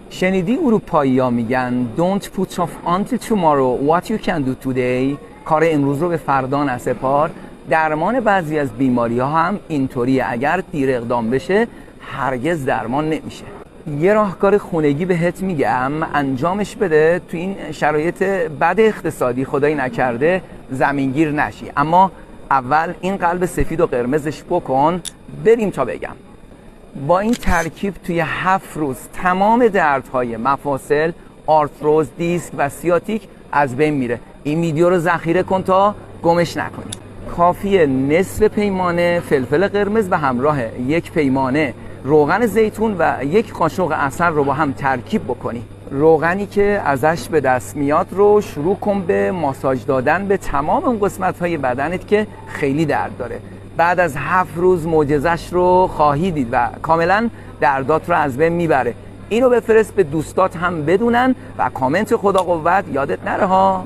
شنیدی اروپایی‌ها میگن Don't put off until tomorrow what you can do today. کار امروز رو به فردا نسپار. درمان بعضی از بیماری‌ها هم اینطوریه، اگر دیر اقدام بشه هرگز درمان نمیشه. یه راهکار خونگی بهت میگم انجامش بده، تو این شرایط بد اقتصادی خدایی نکرده زمینگیر نشی. اما اول این قلب سفید و قرمزش بکن، بریم تا بگم. با این ترکیب توی 7 روز تمام دردهای مفاصل، آرتروز، دیسک و سیاتیک از بین میره. این ویدیو رو ذخیره کن تا گمش نکنی. کافیه نصف پیمانه فلفل قرمز و همراه 1 پیمانه روغن زیتون و 1 قاشق عسل رو با هم ترکیب بکنی. روغنی که ازش به دست میاد رو شروع کن به ماساژ دادن به تمام اون قسمت‌های بدنت که خیلی درد داره. بعد از 7 روز معجزش رو خواهی دید و کاملا دردات رو از بین میبره. اینو بفرست به دوستات هم بدونن و کامنت خدا قوت یادت نره ها.